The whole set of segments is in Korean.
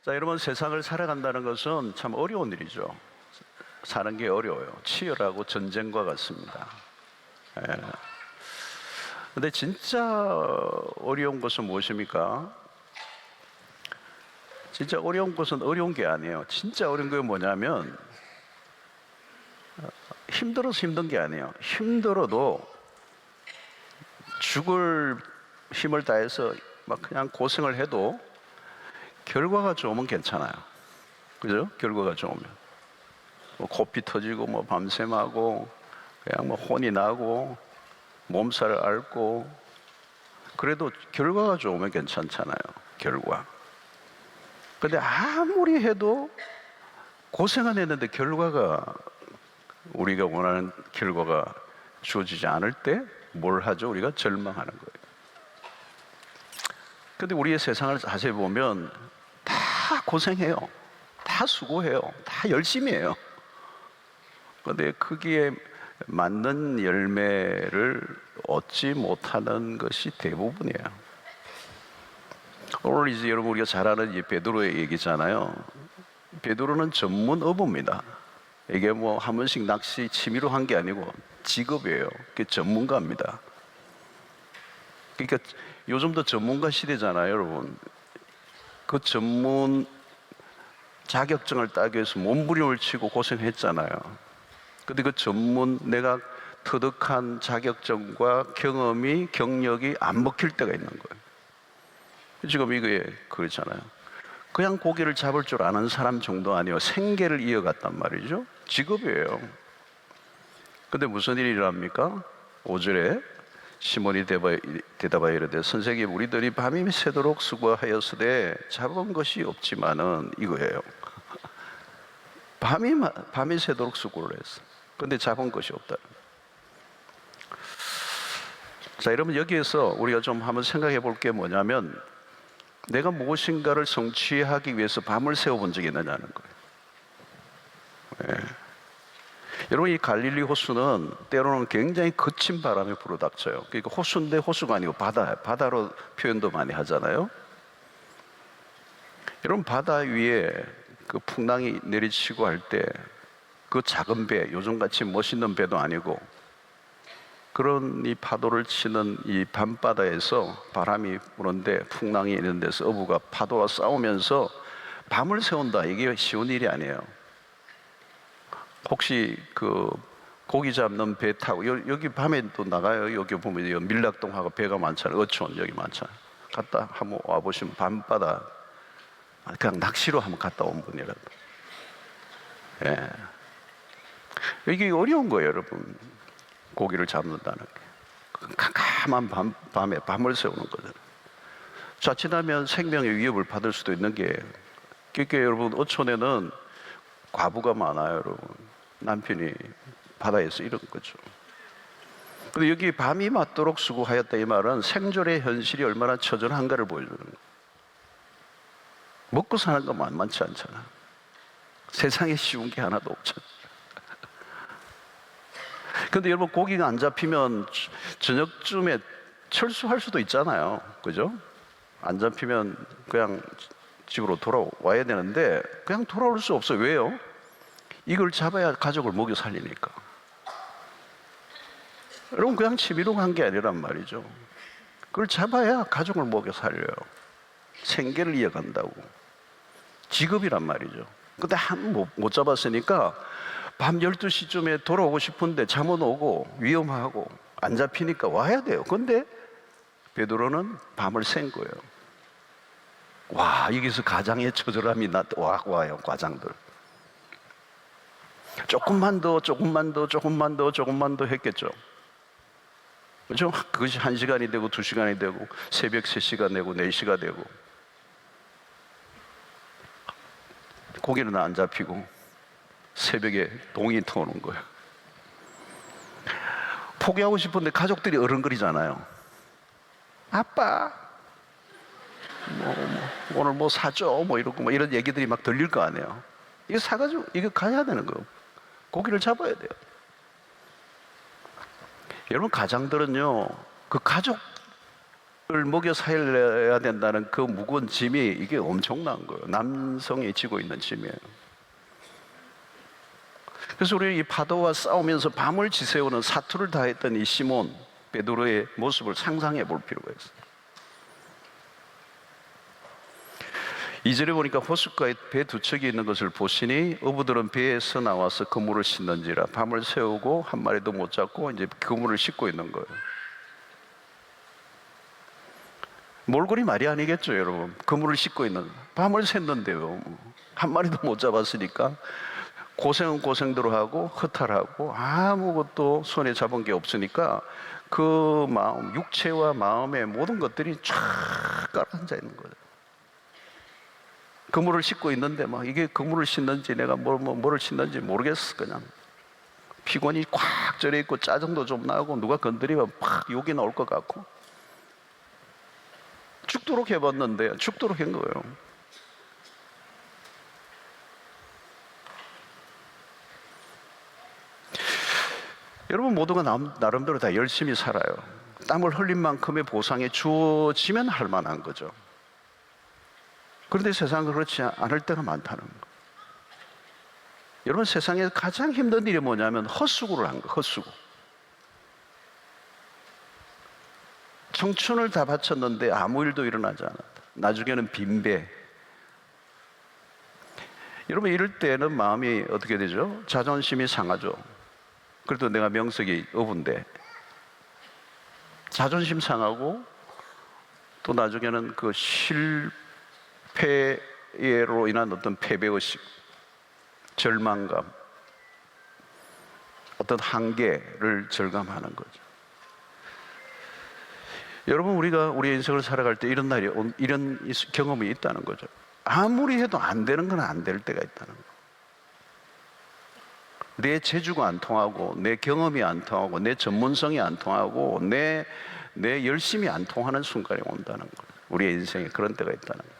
자, 여러분, 세상을 살아간다는 것은 참 어려운 일이죠. 사는 게 어려워요. 치열하고 전쟁과 같습니다. 예. 근데 진짜 어려운 것은 무엇입니까? 진짜 어려운 것은 어려운 게 아니에요. 진짜 어려운 게 뭐냐면 힘들어서 힘든 게 아니에요. 힘들어도 죽을 힘을 다해서 막 그냥 고생을 해도 결과가 좋으면 괜찮아요. 그죠? 결과가 좋으면. 뭐 코피 터지고 뭐 밤샘하고 그냥 뭐 혼이 나고 몸살을 앓고 그래도 결과가 좋으면 괜찮잖아요. 결과. 근데 아무리 해도 고생은 했는데 결과가 우리가 원하는 결과가 주어지지 않을 때 뭘 하죠? 우리가 절망하는 거예요. 근데 우리의 세상을 자세히 보면 다 고생해요. 다 수고해요. 다 열심히 해요. 근데 거기에 맞는 열매를 얻지 못하는 것이 대부분이에요. 오늘 이제 여러분 우리가 잘 아는 이 베드로의 얘기잖아요. 베드로는 전문 어부입니다. 이게 뭐 한 번씩 낚시 취미로 한 게 아니고 직업이에요. 그게 전문가입니다. 그러니까 요즘도 전문가 시대잖아요, 여러분. 그 전문 자격증을 따기 위해서 몸부림을 치고 고생했잖아요. 근데 그 전문 내가 터득한 자격증과 경험이 경력이 안 먹힐 때가 있는 거예요. 지금 이게 그렇잖아요. 그냥 고기를 잡을 줄 아는 사람 정도 아니에요. 생계를 이어갔단 말이죠. 직업이에요. 근데 무슨 일이 일어납니까? 5절에 시몬이 대답하여 이르되 선생님 우리들이 밤이 새도록 수고하였으되 잡은 것이 없지만은 이거예요. 밤이 새도록 수고를 했어. 근데 잡은 것이 없다. 자, 여러분 여기에서 우리가 좀 한번 생각해 볼 게 뭐냐면 내가 무엇인가를 성취하기 위해서 밤을 새워본 적이 있느냐는 거예요. 예. 여러분 이 갈릴리 호수는 때로는 굉장히 거친 바람이 불어닥쳐요. 그러니까 호수인데 호수가 아니고 바다예요. 바다로 표현도 많이 하잖아요. 여러분 바다 위에 그 풍랑이 내리치고 할 때 그 작은 배, 요즘같이 멋있는 배도 아니고 그런 이 파도를 치는 이 밤바다에서 바람이 부는데 풍랑이 있는 데서 어부가 파도와 싸우면서 밤을 새운다. 이게 쉬운 일이 아니에요. 혹시 그 고기 잡는 배 타고 여기 밤에 또 나가요. 여기 보면 밀락동하고 배가 많잖아요. 어촌 여기 많잖아요. 갔다 한번 와보시면 밤바다 그냥 낚시로 한번 갔다 온 분이라도. 예. 이게 어려운 거예요, 여러분. 고기를 잡는다는 게. 캄캄한 밤에 밤을 새우는 거잖아요. 자칫하면 생명의 위협을 받을 수도 있는 게, 그러니까 여러분, 어촌에는 과부가 많아요, 여러분. 남편이 바다에서 이런 거죠. 근데 여기 밤이 맞도록 수고하였다 이 말은 생존의 현실이 얼마나 처절한가를 보여주는 거예요. 먹고 사는 거 만만치 않잖아. 세상에 쉬운 게 하나도 없잖아. 근데 여러분 고기가 안 잡히면 저녁쯤에 철수할 수도 있잖아요. 그죠? 안 잡히면 그냥 집으로 돌아와야 되는데 그냥 돌아올 수 없어요. 왜요? 이걸 잡아야 가족을 먹여 살리니까. 여러분 그냥 취미로 한 게 아니란 말이죠. 그걸 잡아야 가족을 먹여 살려요. 생계를 이어간다고. 직업이란 말이죠. 근데 못 잡았으니까 밤 12시쯤에 돌아오고 싶은데 잠은 오고 위험하고 안 잡히니까 와야 돼요. 근데 베드로는 밤을 샌 거예요. 와, 여기서 가장의 처절함이 와요, 과장들. 조금만 더 했겠죠. 그렇죠? 그것이 1시간이 되고 2시간이 되고 새벽 3시가 되고 4시가 되고 고기는 안 잡히고 새벽에 동이 터오는 거예요. 포기하고 싶은데 가족들이 어른거리잖아요. 아빠, 오늘 뭐 사줘, 이러고 이런 얘기들이 막 들릴 거 아니에요. 이거 사가지고 이거 가야 되는 거예요. 고기를 잡아야 돼요. 여러분 가장들은요, 그 가족 먹여 살려야 된다는 그 무거운 짐이 이게 엄청난 거예요. 남성이 지고 있는 짐이에요. 그래서 우리 이 파도와 싸우면서 밤을 지새우는 사투를 다했던 이 시몬 베드로의 모습을 상상해 볼 필요가 있어요. 2절에 보니까 호숫가에 배 두 척이 있는 것을 보시니 어부들은 배에서 나와서 그물을 씻는지라. 밤을 새우고 한 마리도 못 잡고 이제 그물을 씻고 있는 거예요. 몰골이 말이 아니겠죠, 여러분. 그물을 씻고 있는, 밤을 샜는데요, 한 마리도 못 잡았으니까 고생은 고생대로 하고 허탈하고 아무것도 손에 잡은 게 없으니까 그 마음, 육체와 마음의 모든 것들이 쫙 깔아앉아 있는 거예요. 그물을 씻고 있는데 막 이게 그물을 씻는지 내가 뭐를 씻는지 모르겠어. 그냥 피곤이 꽉 절여 있고 짜증도 좀 나고 누가 건드리면 막 욕이 나올 것 같고 죽도록 해봤는데 죽도록 한 거예요. 여러분 모두가 나름대로 다 열심히 살아요. 땀을 흘린 만큼의 보상이 주어지면 할 만한 거죠. 그런데 세상은 그렇지 않을 때가 많다는 거. 여러분 세상에 가장 힘든 일이 뭐냐면 헛수고를 한 거, 헛수고. 청춘을 다 바쳤는데 아무 일도 일어나지 않았다. 나중에는 빈배. 여러분 이럴 때는 마음이 어떻게 되죠? 자존심이 상하죠. 그래도 내가 명색이 어부인데 자존심 상하고 또 나중에는 그 실패로 인한 어떤 패배의식, 절망감, 어떤 한계를 절감하는 거죠. 여러분 우리가 우리의 인생을 살아갈 때 이런 날이 이런 경험이 있다는 거죠. 아무리 해도 안 되는 건 안 될 때가 있다는 거예요. 내 재주가 안 통하고 내 경험이 안 통하고 내 전문성이 안 통하고 내 열심이 안 통하는 순간이 온다는 거예요. 우리의 인생에 그런 때가 있다는 거예요.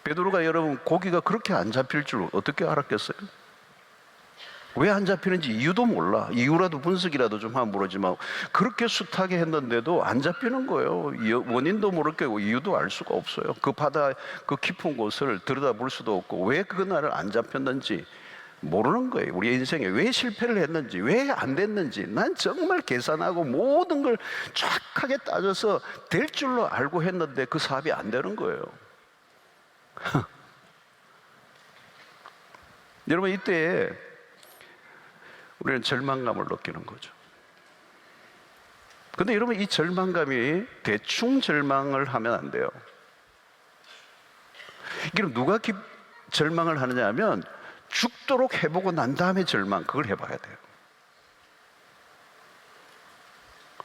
베드로가 여러분 고기가 그렇게 안 잡힐 줄 어떻게 알았겠어요? 왜 안 잡히는지 이유도 몰라. 이유라도 분석이라도 좀 하면 모르지만 그렇게 숱하게 했는데도 안 잡히는 거예요. 원인도 모를 거고 이유도 알 수가 없어요. 그 바다 그 깊은 곳을 들여다볼 수도 없고 왜 그날을 안 잡혔는지 모르는 거예요. 우리 인생에 왜 실패를 했는지, 왜 안 됐는지 난 정말 계산하고 모든 걸 쫙하게 따져서 될 줄로 알고 했는데 그 사업이 안 되는 거예요. 여러분 이때 우리는 절망감을 느끼는 거죠. 근데 여러분 이 절망감이 대충 절망을 하면 안 돼요. 그럼 누가 절망을 하느냐 하면 죽도록 해보고 난 다음에 절망, 그걸 해봐야 돼요.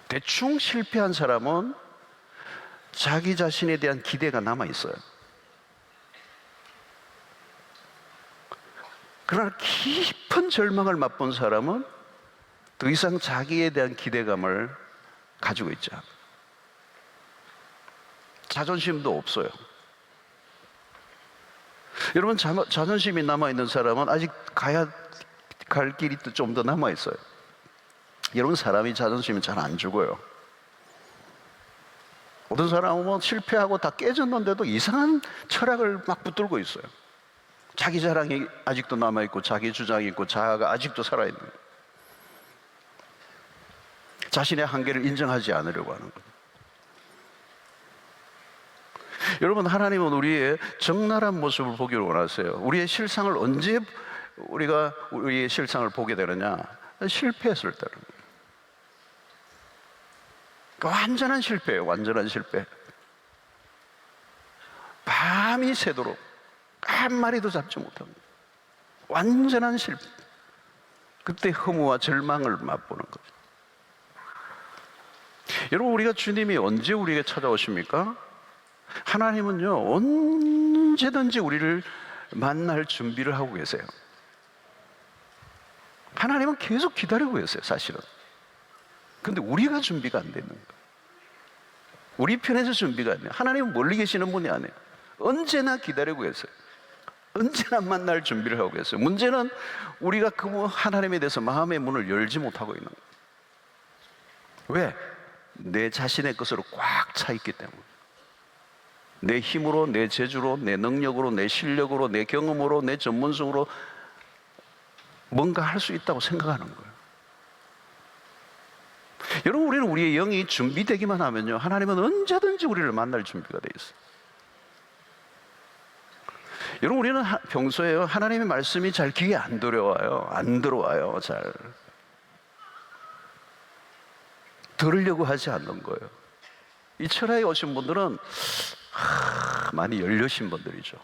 대충 실패한 사람은 자기 자신에 대한 기대가 남아있어요. 그러나 깊은 절망을 맛본 사람은 더 이상 자기에 대한 기대감을 가지고 있지 않아요. 자존심도 없어요. 여러분 자존심이 남아있는 사람은 아직 갈 길이 좀 더 남아있어요. 여러분 사람이 자존심이 잘 안 죽어요. 어떤 사람은 뭐 실패하고 다 깨졌는데도 이상한 철학을 막 붙들고 있어요. 자기 자랑이 아직도 남아있고 자기 주장이 있고 자아가 아직도 살아있는 거예요. 자신의 한계를 인정하지 않으려고 하는 거예요. 여러분 하나님은 우리의 적나라한 모습을 보기를 원하세요. 우리의 실상을 언제 우리가 우리의 실상을 보게 되느냐? 실패했을 때는. 완전한 실패예요. 완전한 실패. 밤이 새도록 한 마리도 잡지 못합니다. 완전한 실패. 그때 허무와 절망을 맛보는 거죠. 여러분 우리가 주님이 언제 우리에게 찾아오십니까? 하나님은요 언제든지 우리를 만날 준비를 하고 계세요. 하나님은 계속 기다리고 계세요. 사실은. 근데 우리가 준비가 안 되는 거예요. 우리 편에서 준비가 안 돼요. 하나님은 멀리 계시는 분이 아니에요. 언제나 기다리고 계세요. 언제나 만날 준비를 하고 계세요. 문제는 우리가 그 하나님에 대해서 마음의 문을 열지 못하고 있는 거예요. 왜? 내 자신의 것으로 꽉 차 있기 때문에, 내 힘으로, 내 재주로, 내 능력으로, 내 실력으로, 내 경험으로, 내 전문성으로 뭔가 할 수 있다고 생각하는 거예요. 여러분, 우리는 우리의 영이 준비되기만 하면요, 하나님은 언제든지 우리를 만날 준비가 되어 있어요. 여러분, 우리는 평소에 하나님의 말씀이 잘 귀에 안 들어와요. 안 들어와요. 잘 들으려고 하지 않는 거예요. 이 철야에 오신 분들은 많이 열려신 분들이죠.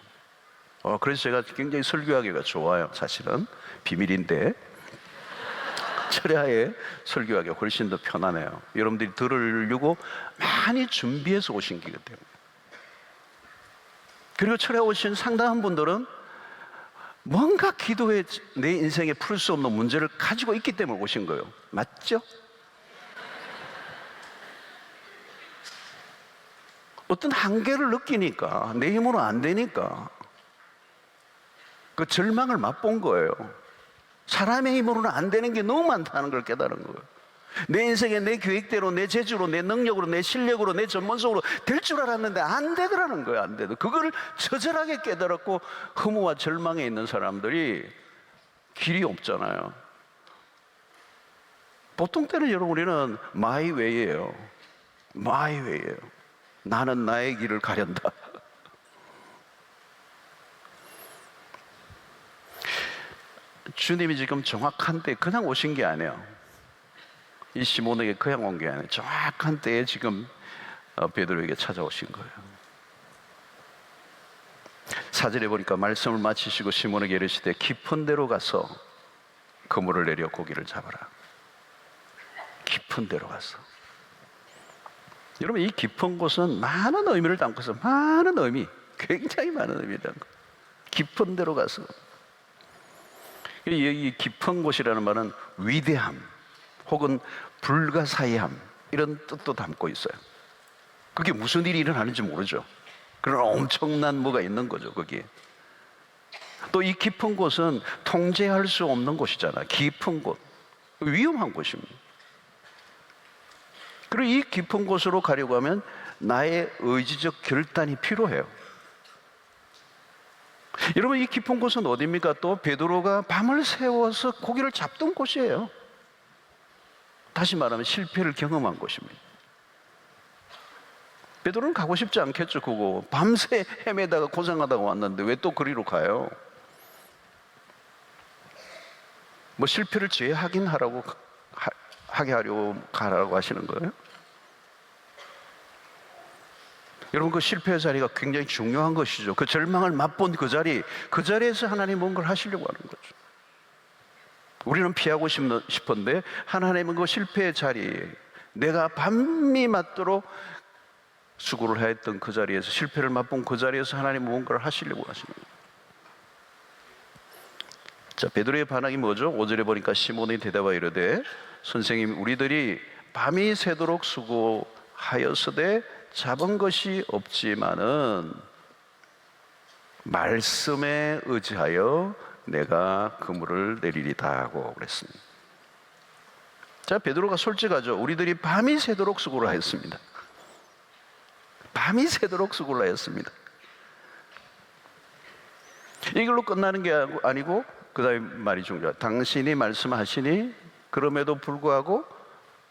그래서 제가 굉장히 설교하기가 좋아요. 사실은 비밀인데 철야에 설교하기가 훨씬 더 편하네요. 여러분들이 들으려고 많이 준비해서 오신 거기 때문에. 그리고 철야에 오신 상당한 분들은 뭔가 기도에 내 인생에 풀 수 없는 문제를 가지고 있기 때문에 오신 거예요. 맞죠? 어떤 한계를 느끼니까, 내 힘으로 안 되니까 그 절망을 맛본 거예요. 사람의 힘으로는 안 되는 게 너무 많다는 걸 깨달은 거예요. 내 인생에 내 계획대로, 내 재주로, 내 능력으로, 내 실력으로, 내 전문성으로 될 줄 알았는데 안 되더라는 거예요. 안 되더. 그걸 처절하게 깨달았고 허무와 절망에 있는 사람들이 길이 없잖아요. 보통 때는 여러분, 우리는 마이 웨이예요. 마이 웨이예요. 나는 나의 길을 가련다. 주님이 지금 정확한 때 그냥 오신 게 아니에요. 이 시몬에게 그냥 온 게 아니에요. 정확한 때에 지금 베드로에게 찾아오신 거예요. 4절에 보니까 말씀을 마치시고 시몬에게 이르시되 깊은 데로 가서 그물을 내려 고기를 잡아라. 깊은 데로 가서. 여러분, 이 깊은 곳은 많은 의미를 담고 있어요. 많은 의미, 굉장히 많은 의미를 담고. 깊은 데로 가서. 이 깊은 곳이라는 말은 위대함 혹은 불가사의함, 이런 뜻도 담고 있어요. 그게 무슨 일이 일어나는지 모르죠. 그런 엄청난 뭐가 있는 거죠, 거기에. 또 이 깊은 곳은 통제할 수 없는 곳이잖아요. 깊은 곳, 위험한 곳입니다. 그리고 이 깊은 곳으로 가려고 하면 나의 의지적 결단이 필요해요. 여러분, 이 깊은 곳은 어디입니까? 또 베드로가 밤을 새워서 고기를 잡던 곳이에요. 다시 말하면 실패를 경험한 곳입니다. 베드로는 가고 싶지 않겠죠. 그거 밤새 헤매다가 고생하다가 왔는데 왜 또 그리로 가요? 뭐 실패를 재확인하라고 하게 하려고 가라고 하시는 거예요? 여러분, 그 실패의 자리가 굉장히 중요한 것이죠. 그 절망을 맛본 그 자리에서 하나님 뭔가를 하시려고 하는 거죠. 우리는 피하고 싶은데 하나님은 그 실패의 자리에, 내가 밤이 맞도록 수고를 했던 그 자리에서, 실패를 맛본 그 자리에서 하나님은 뭔가를 하시려고 하시는 거예요. 자, 베드로의 반응이 뭐죠? 5절에 보니까 시몬이 대답하여 이르되 선생님, 우리들이 밤이 새도록 수고하였으되 잡은 것이 없지만은 말씀에 의지하여 내가 그물을 내리리다 하고 그랬습니다. 자, 베드로가 솔직하죠. 우리들이 밤이 새도록 수고를 하였습니다. 밤이 새도록 수고를 하였습니다. 이걸로 끝나는 게 아니고 그 다음에 말이 중요해요. 당신이 말씀하시니 그럼에도 불구하고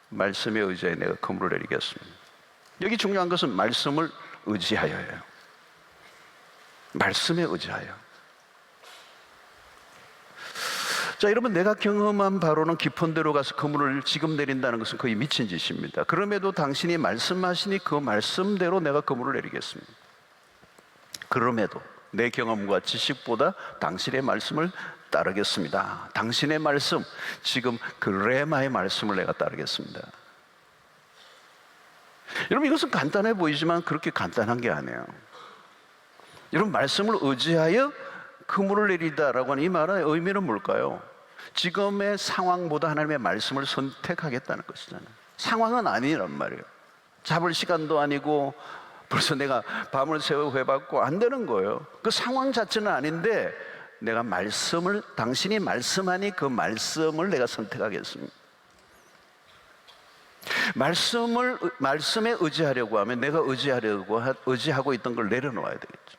말씀에 의지하여 내가 그물을 내리겠습니다. 여기 중요한 것은 말씀을 의지하여예요. 말씀에 의지하여. 자, 여러분, 내가 경험한 바로는 깊은 데로 가서 그물을 지금 내린다는 것은 거의 미친 짓입니다. 그럼에도 당신이 말씀하시니 그 말씀대로 내가 그물을 내리겠습니다. 그럼에도 내 경험과 지식보다 당신의 말씀을 따르겠습니다. 당신의 말씀, 지금 그 레마의 말씀을 내가 따르겠습니다. 여러분, 이것은 간단해 보이지만 그렇게 간단한 게 아니에요. 여러분, 말씀을 의지하여 그물을 내리다라고 하는 이 말의 의미는 뭘까요? 지금의 상황보다 하나님의 말씀을 선택하겠다는 것이잖아요. 상황은 아니란 말이에요. 잡을 시간도 아니고 벌써 내가 밤을 새워 회받고 안 되는 거예요. 그 상황 자체는 아닌데 내가 말씀을, 당신이 말씀하니 그 말씀을 내가 선택하겠습니다. 말씀에 의지하려고 하면 내가 의지하고 있던 걸 내려놓아야 되겠죠.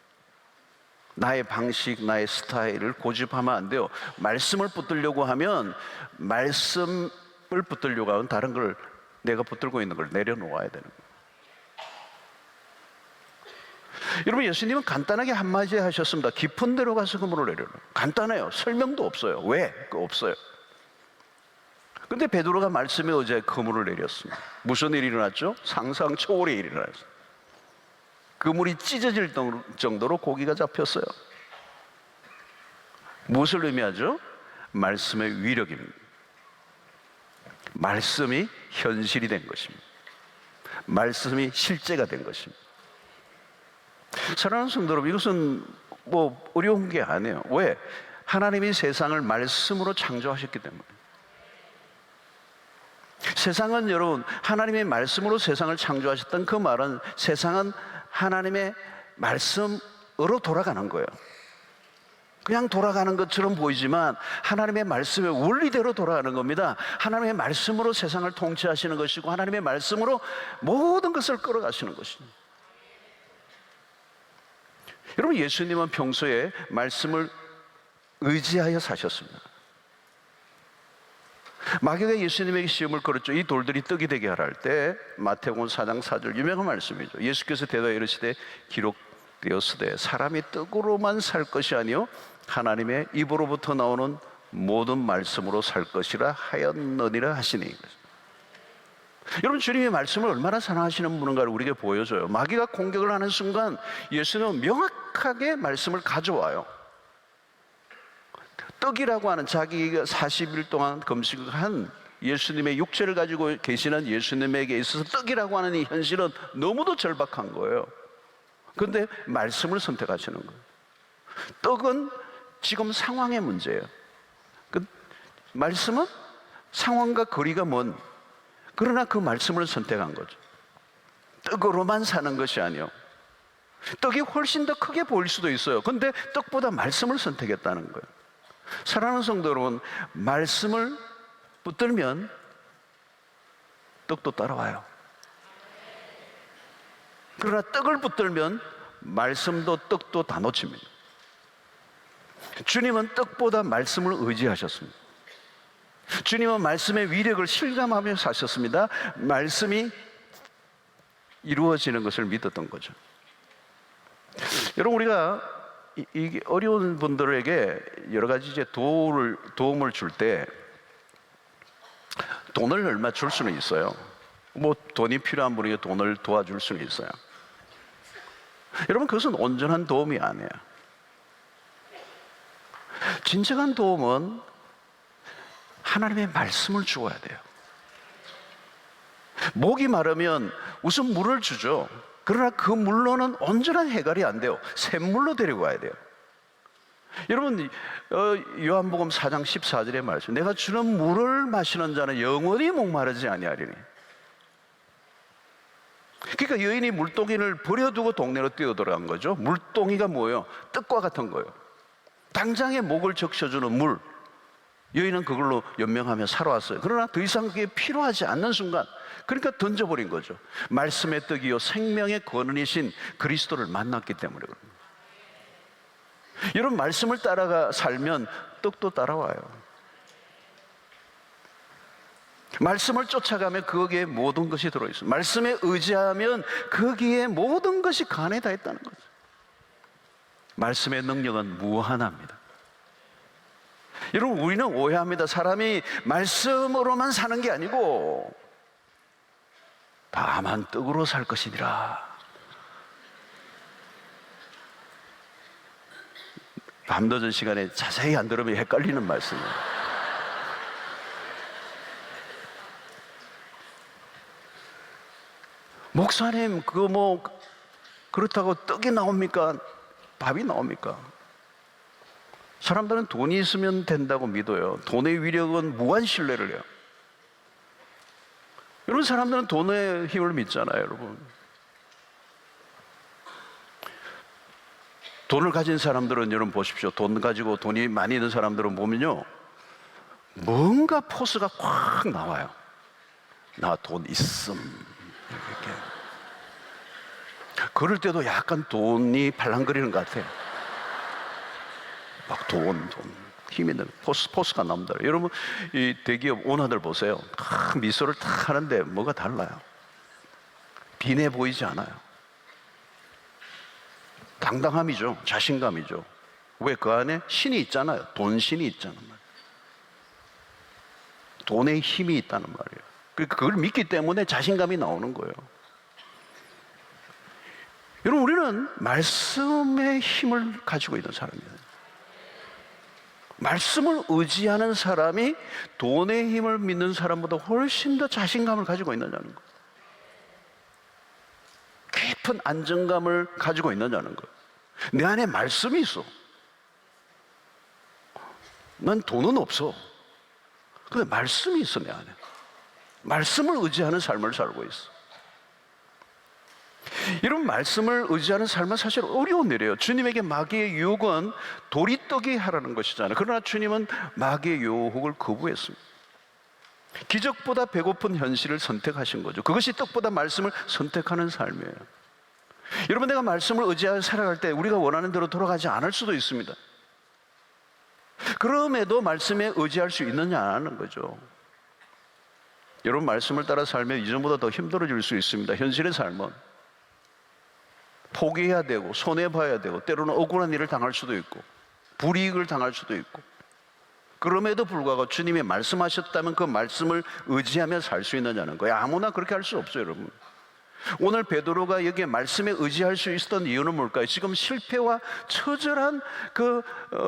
나의 방식, 나의 스타일을 고집하면 안 돼요. 말씀을 붙들려고 하면 다른 걸, 내가 붙들고 있는 걸 내려놓아야 되는 거예요. 여러분, 예수님은 간단하게 한마디 하셨습니다. 깊은 데로 가서 그물을 내려놓아요. 간단해요. 설명도 없어요. 왜? 없어요. 근데 베드로가 말씀에 의지해 그물을 내렸습니다. 무슨 일이 일어났죠? 상상 초월의 일이 일어났어요. 그물이 찢어질 정도로 고기가 잡혔어요. 무엇을 의미하죠? 말씀의 위력입니다. 말씀이 현실이 된 것입니다. 말씀이 실제가 된 것입니다. 사랑하는 성도 여러분, 이것은 어려운 게 아니에요. 왜? 하나님이 세상을 말씀으로 창조하셨기 때문에. 세상은 여러분, 하나님의 말씀으로 세상을 창조하셨던 그 말은 세상은 하나님의 말씀으로 돌아가는 거예요. 그냥 돌아가는 것처럼 보이지만 하나님의 말씀의 원리대로 돌아가는 겁니다. 하나님의 말씀으로 세상을 통치하시는 것이고 하나님의 말씀으로 모든 것을 끌어가시는 것입니다. 여러분, 예수님은 평소에 말씀을 의지하여 사셨습니다. 마귀가 예수님에게 시험을 걸었죠. 이 돌들이 떡이 되게 하라 할 때 마태복음 4장 4절 유명한 말씀이죠. 예수께서 대답하여 이르시되 기록되었으되 사람이 떡으로만 살 것이 아니요 하나님의 입으로부터 나오는 모든 말씀으로 살 것이라 하였느니라 하시니. 여러분, 주님의 말씀을 얼마나 사랑하시는 분인가를 우리에게 보여줘요. 마귀가 공격을 하는 순간 예수님은 명확하게 말씀을 가져와요. 떡이라고 하는, 자기가 40일 동안 금식을 한 예수님의 육체를 가지고 계시는 예수님에게 있어서 떡이라고 하는 이 현실은 너무도 절박한 거예요. 그런데 말씀을 선택하시는 거예요. 떡은 지금 상황의 문제예요. 말씀은 상황과 거리가 먼, 그러나 그 말씀을 선택한 거죠. 떡으로만 사는 것이 아니요, 떡이 훨씬 더 크게 보일 수도 있어요. 그런데 떡보다 말씀을 선택했다는 거예요. 사랑하는 성도 여러분, 말씀을 붙들면 떡도 따라와요. 그러나 떡을 붙들면 말씀도 떡도 다 놓칩니다. 주님은 떡보다 말씀을 의지하셨습니다. 주님은 말씀의 위력을 실감하며 사셨습니다. 말씀이 이루어지는 것을 믿었던 거죠. 여러분, 우리가 이 어려운 분들에게 여러 가지 이제 도움을 줄 때 돈을 얼마 줄 수는 있어요. 돈이 필요한 분에게 돈을 도와줄 수는 있어요. 여러분, 그것은 온전한 도움이 아니에요. 진정한 도움은 하나님의 말씀을 주어야 돼요. 목이 마르면 우선 물을 주죠. 그러나 그 물로는 온전한 해결이 안 돼요. 샘물로 데리고 가야 돼요. 여러분, 요한복음 4장 14절의 말씀, 내가 주는 물을 마시는 자는 영원히 목마르지 아니하리니. 그러니까 여인이 물동이를 버려두고 동네로 뛰어들어간 거죠. 물동이가 뭐예요? 떡과 같은 거예요. 당장에 목을 적셔주는 물, 여인은 그걸로 연명하며 살아왔어요. 그러나 더 이상 그게 필요하지 않는 순간, 그러니까 던져버린 거죠. 말씀의 떡이요 생명의 근원이신 그리스도를 만났기 때문에 그럽니다. 여러분, 말씀을 따라가 살면 떡도 따라와요. 말씀을 쫓아가면 거기에 모든 것이 들어있어요. 말씀에 의지하면 거기에 모든 것이 간에 다 있다는 거죠. 말씀의 능력은 무한합니다. 여러분, 우리는 오해합니다. 사람이 말씀으로만 사는 게 아니고 다만 떡으로 살 것이니라. 밤늦은 시간에 자세히 안 들으면 헷갈리는 말씀이에요. 목사님, 그렇다고 떡이 나옵니까? 밥이 나옵니까? 사람들은 돈이 있으면 된다고 믿어요. 돈의 위력은 무한 신뢰를 해요. 여러분, 사람들은 돈의 힘을 믿잖아요, 여러분. 돈을 가진 사람들은, 여러분 보십시오. 돈 가지고 돈이 많이 있는 사람들은 보면요, 뭔가 포스가 확 나와요. 나 돈 있음. 이렇게. 그럴 때도 약간 돈이 발랑거리는 것 같아요. 막 돈. 힘 있는 포스가 나옵니다. 여러분, 이 대기업 오너들 보세요. 미소를 탁 하는데 뭐가 달라요? 빈해 보이지 않아요. 당당함이죠. 자신감이죠. 왜? 그 안에 신이 있잖아요. 돈신이 있잖아요. 돈의 힘이 있다는 말이에요. 그걸 믿기 때문에 자신감이 나오는 거예요. 여러분, 우리는 말씀의 힘을 가지고 있는 사람이에요. 말씀을 의지하는 사람이 돈의 힘을 믿는 사람보다 훨씬 더 자신감을 가지고 있느냐는 거예요. 깊은 안정감을 가지고 있느냐는 거예요. 내 안에 말씀이 있어. 난 돈은 없어. 근데 말씀이 있어, 내 안에. 말씀을 의지하는 삶을 살고 있어. 이런 말씀을 의지하는 삶은 사실 어려운 일이에요. 주님에게 마귀의 유혹은 도리떡이 하라는 것이잖아요. 그러나 주님은 마귀의 유혹을 거부했습니다. 기적보다 배고픈 현실을 선택하신 거죠. 그것이 떡보다 말씀을 선택하는 삶이에요. 여러분, 내가 말씀을 의지하여 살아갈 때 우리가 원하는 대로 돌아가지 않을 수도 있습니다. 그럼에도 말씀에 의지할 수 있느냐 하는 거죠. 여러분, 말씀을 따라 살면 이전보다 더 힘들어질 수 있습니다. 현실의 삶은 포기해야 되고 손해봐야 되고 때로는 억울한 일을 당할 수도 있고 불이익을 당할 수도 있고, 그럼에도 불구하고 주님이 말씀하셨다면 그 말씀을 의지하며 살 수 있느냐는 거예요. 아무나 그렇게 할 수 없어요, 여러분. 오늘 베드로가 여기에 말씀에 의지할 수 있었던 이유는 뭘까요? 지금 실패와 처절한 그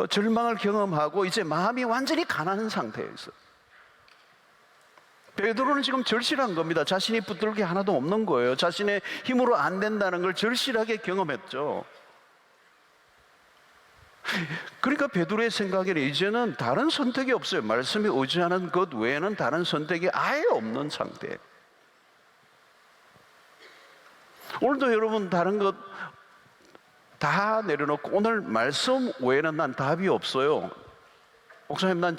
절망을 경험하고 이제 마음이 완전히 가난한 상태에 있어요. 베드로는 지금 절실한 겁니다. 자신이 붙들 게 하나도 없는 거예요. 자신의 힘으로 안 된다는 걸 절실하게 경험했죠. 그러니까 베드로의 생각에는 이제는 다른 선택이 없어요. 말씀에 의지하는 것 외에는 다른 선택이 아예 없는 상태. 오늘도 여러분 다른 것 다 내려놓고 오늘 말씀 외에는 난 답이 없어요. 목사님, 난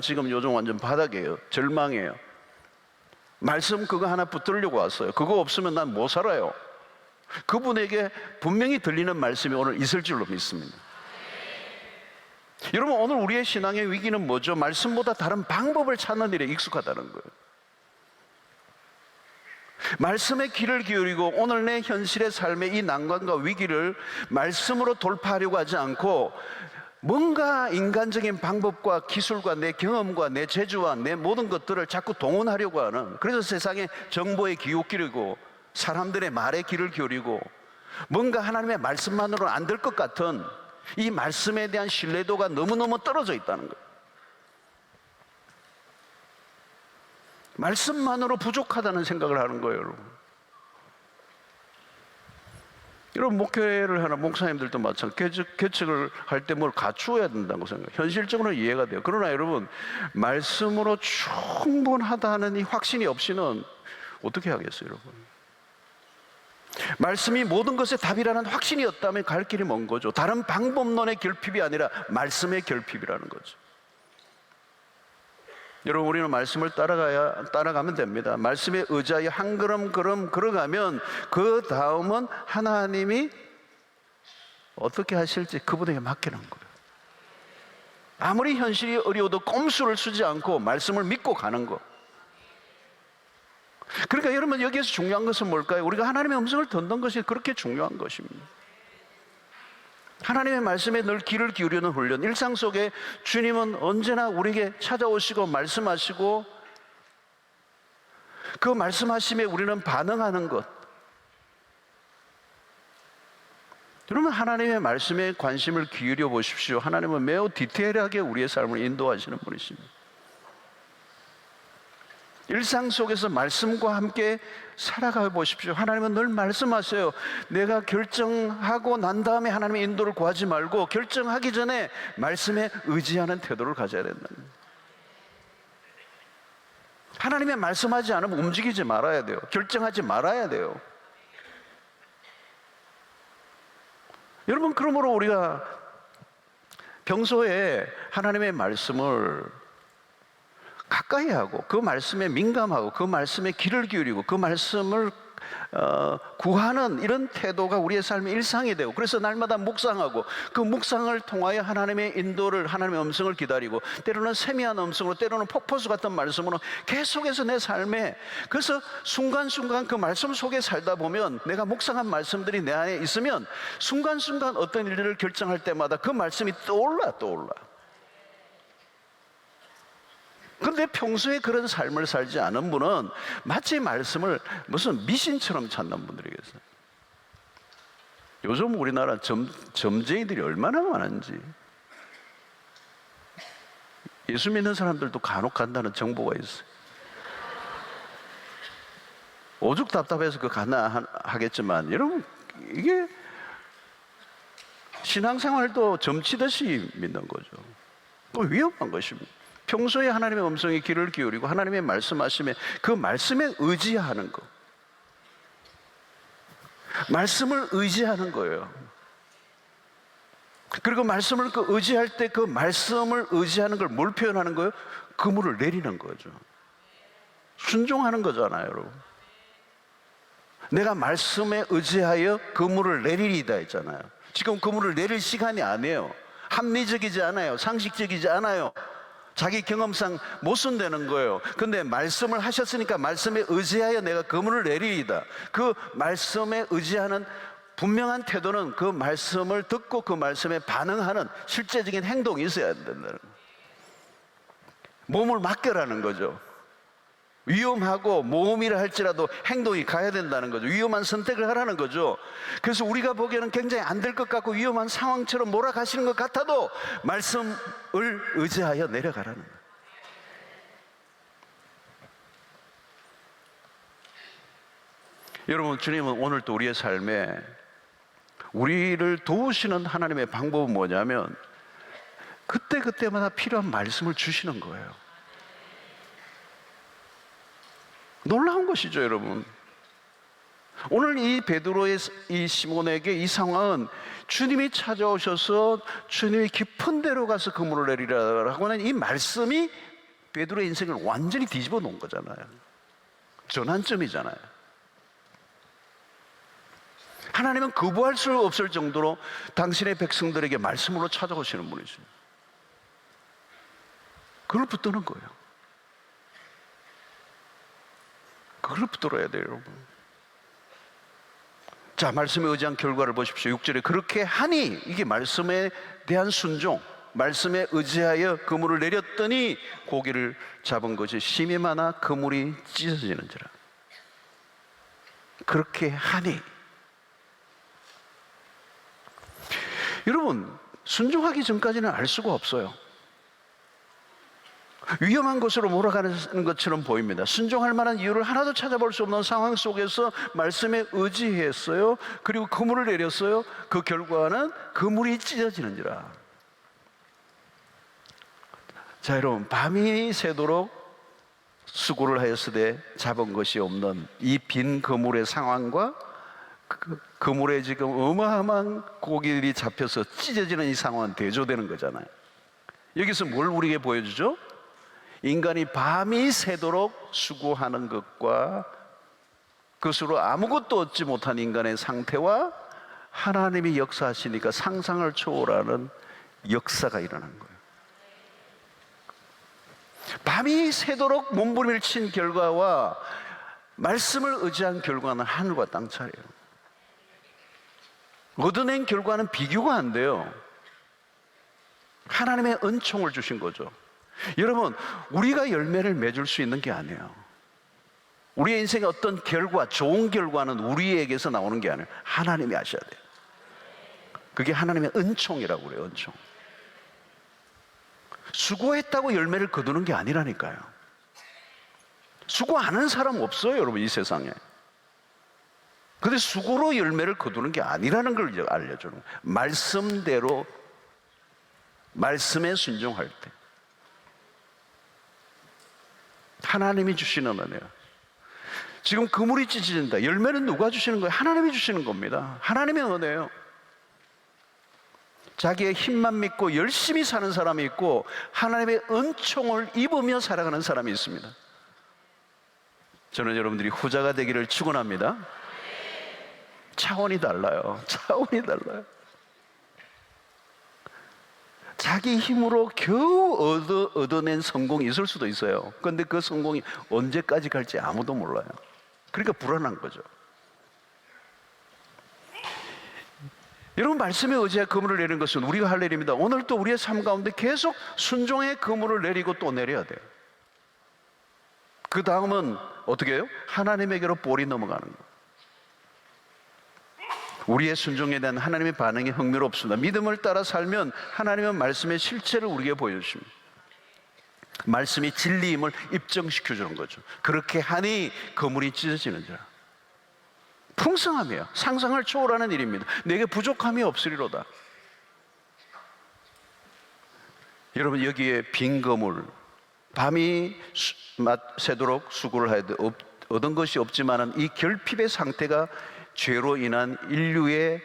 지금 요즘 완전 바닥이에요. 절망이에요. 말씀 그거 하나 붙들려고 왔어요. 그거 없으면 난 못 살아요. 그분에게 분명히 들리는 말씀이 오늘 있을 줄로 믿습니다. 여러분, 오늘 우리의 신앙의 위기는 뭐죠? 말씀보다 다른 방법을 찾는 일에 익숙하다는 거예요. 말씀의 귀를 기울이고 오늘 내 현실의 삶의 이 난관과 위기를 말씀으로 돌파하려고 하지 않고 뭔가 인간적인 방법과 기술과 내 경험과 내 재주와 내 모든 것들을 자꾸 동원하려고 하는, 그래서 세상의 정보에 귀를 기울이고 사람들의 말에 귀를 기울이고 뭔가 하나님의 말씀만으로는 안 될 것 같은 이 말씀에 대한 신뢰도가 너무너무 떨어져 있다는 거예요. 말씀만으로 부족하다는 생각을 하는 거예요, 여러분. 여러분, 목회를 하는 목사님들도 마찬가지. 개척을 할 때 뭘 갖추어야 된다고 생각해요. 현실적으로 이해가 돼요. 그러나 여러분, 말씀으로 충분하다는 이 확신이 없이는 어떻게 하겠어요, 여러분? 말씀이 모든 것의 답이라는 확신이 없다면 갈 길이 먼 거죠. 다른 방법론의 결핍이 아니라 말씀의 결핍이라는 거죠. 여러분, 우리는 말씀을 따라가면 됩니다. 말씀에 의지하여 한 걸음 걸어가면 그 다음은 하나님이 어떻게 하실지 그분에게 맡기는 거예요. 아무리 현실이 어려워도 꼼수를 쓰지 않고 말씀을 믿고 가는 거. 그러니까 여러분, 여기에서 중요한 것은 뭘까요? 우리가 하나님의 음성을 듣는 것이 그렇게 중요한 것입니다. 하나님의 말씀에 늘 귀를 기울이는 훈련. 일상 속에 주님은 언제나 우리에게 찾아오시고 말씀하시고 그 말씀하심에 우리는 반응하는 것. 여러분, 하나님의 말씀에 관심을 기울여 보십시오. 하나님은 매우 디테일하게 우리의 삶을 인도하시는 분이십니다. 일상 속에서 말씀과 함께 살아가 보십시오. 하나님은 늘 말씀하세요. 내가 결정하고 난 다음에 하나님의 인도를 구하지 말고 결정하기 전에 말씀에 의지하는 태도를 가져야 된다. 하나님의 말씀하지 않으면 움직이지 말아야 돼요. 결정하지 말아야 돼요. 여러분, 그러므로 우리가 평소에 하나님의 말씀을 가까이 하고 그 말씀에 민감하고 그 말씀에 귀를 기울이고 그 말씀을 구하는 이런 태도가 우리의 삶의 일상이 되고, 그래서 날마다 묵상하고 그 묵상을 통하여 하나님의 인도를, 하나님의 음성을 기다리고, 때로는 세미한 음성으로, 때로는 폭포수 같은 말씀으로 계속해서 내 삶에, 그래서 순간순간 그 말씀 속에 살다 보면, 내가 묵상한 말씀들이 내 안에 있으면 순간순간 어떤 일들을 결정할 때마다 그 말씀이 떠올라. 그런데 평소에 그런 삶을 살지 않은 분은 마치 말씀을 무슨 미신처럼 찾는 분들이 계세요. 요즘 우리나라 점쟁이들이 얼마나 많은지. 예수 믿는 사람들도 간혹 간다는 정보가 있어요. 오죽 답답해서 그 가나 하겠지만, 여러분, 이게 신앙생활도 점치듯이 믿는 거죠. 또 위험한 것입니다. 평소에 하나님의 음성에 귀를 기울이고 하나님의 말씀하심에 그 말씀에 의지하는 것, 말씀을 의지하는 거예요. 그리고 말씀을 의지할 때 그 말씀을 의지하는 걸 뭘 표현하는 거예요? 그물을 내리는 거죠. 순종하는 거잖아요, 여러분. 내가 말씀에 의지하여 그물을 내리리다 했잖아요. 지금 그물을 내릴 시간이 아니에요. 합리적이지 않아요. 상식적이지 않아요. 자기 경험상 못 쓴다는 거예요. 근데 말씀을 하셨으니까 말씀에 의지하여 내가 그물을 내리리다. 그 말씀에 의지하는 분명한 태도는 그 말씀을 듣고 그 말씀에 반응하는 실제적인 행동이 있어야 된다는 거예요. 몸을 맡겨라는 거죠. 위험하고 모험이라 할지라도 행동이 가야 된다는 거죠. 위험한 선택을 하라는 거죠. 그래서 우리가 보기에는 굉장히 안 될 것 같고 위험한 상황처럼 몰아가시는 것 같아도 말씀을 의지하여 내려가라는 거예요. 여러분, 주님은 오늘 또 우리의 삶에 우리를 도우시는 하나님의 방법은 뭐냐면 그때그때마다 필요한 말씀을 주시는 거예요. 놀라운 것이죠, 여러분. 오늘 이 베드로의 이 시몬에게 이 상황은 주님이 찾아오셔서 주님이 깊은 데로 가서 그물을 내리라고 하는 이 말씀이 베드로의 인생을 완전히 뒤집어 놓은 거잖아요. 전환점이잖아요. 하나님은 거부할 수 없을 정도로 당신의 백성들에게 말씀으로 찾아오시는 분이죠. 그걸 붙드는 거예요. 그걸 붙들어야 돼요, 여러분. 자, 말씀에 의지한 결과를 보십시오. 6절에 그렇게 하니, 이게 말씀에 대한 순종, 말씀에 의지하여 그물을 내렸더니 고기를 잡은 것이 심이 많아 그물이 찢어지는지라. 그렇게 하니. 여러분, 순종하기 전까지는 알 수가 없어요. 위험한 곳으로 몰아가는 것처럼 보입니다. 순종할 만한 이유를 하나도 찾아볼 수 없는 상황 속에서 말씀에 의지했어요. 그리고 그물을 내렸어요. 그 결과는 그물이 찢어지는지라. 자, 여러분, 밤이 새도록 수고를 하였으되 잡은 것이 없는 이 빈 그물의 상황과 그 그물에 지금 어마어마한 고기들이 잡혀서 찢어지는 이 상황은 대조되는 거잖아요. 여기서 뭘 우리에게 보여주죠? 인간이 밤이 새도록 수고하는 것과 그것으로 아무것도 얻지 못한 인간의 상태와 하나님이 역사하시니까 상상을 초월하는 역사가 일어난 거예요. 밤이 새도록 몸부림을 친 결과와 말씀을 의지한 결과는 하늘과 땅 차이예요. 얻어낸 결과는 비교가 안 돼요. 하나님의 은총을 주신 거죠. 여러분, 우리가 열매를 맺을 수 있는 게 아니에요. 우리의 인생의 어떤 결과, 좋은 결과는 우리에게서 나오는 게 아니에요. 하나님이 하셔야 돼요. 그게 하나님의 은총이라고 그래요. 은총. 수고했다고 열매를 거두는 게 아니라니까요. 수고 안 하는 사람 없어요, 여러분, 이 세상에. 근데 수고로 열매를 거두는 게 아니라는 걸 알려주는 거예요. 말씀대로, 말씀에 순종할 때 하나님이 주시는 은혜요. 지금 그물이 찢어진다. 열매는 누가 주시는 거예요? 하나님이 주시는 겁니다. 하나님의 은혜요. 자기의 힘만 믿고 열심히 사는 사람이 있고 하나님의 은총을 입으며 살아가는 사람이 있습니다. 저는 여러분들이 후자가 되기를 축원합니다. 차원이 달라요. 차원이 달라요. 자기 힘으로 겨우 얻어낸 성공이 있을 수도 있어요. 그런데 그 성공이 언제까지 갈지 아무도 몰라요. 그러니까 불안한 거죠. 여러분, 말씀에 의지해 그물을 내리는 것은 우리가 할 일입니다. 오늘 또 우리의 삶 가운데 계속 순종의 그물을 내리고 또 내려야 돼요. 그 다음은 어떻게 해요? 하나님에게로 볼이 넘어가는 거예요. 우리의 순종에 대한 하나님의 반응이 흥미롭습니다. 믿음을 따라 살면 하나님은 말씀의 실체를 우리에게 보여주십니다. 말씀이 진리임을 입증시켜주는 거죠. 그렇게 하니 그물이 찢어지는 줄. 풍성함이에요. 상상을 초월하는 일입니다. 내게 부족함이 없으리로다. 여러분, 여기에 빈 그물, 밤이 새도록 수고를 하여도 얻은 것이 없지만은 이 결핍의 상태가 죄로 인한 인류의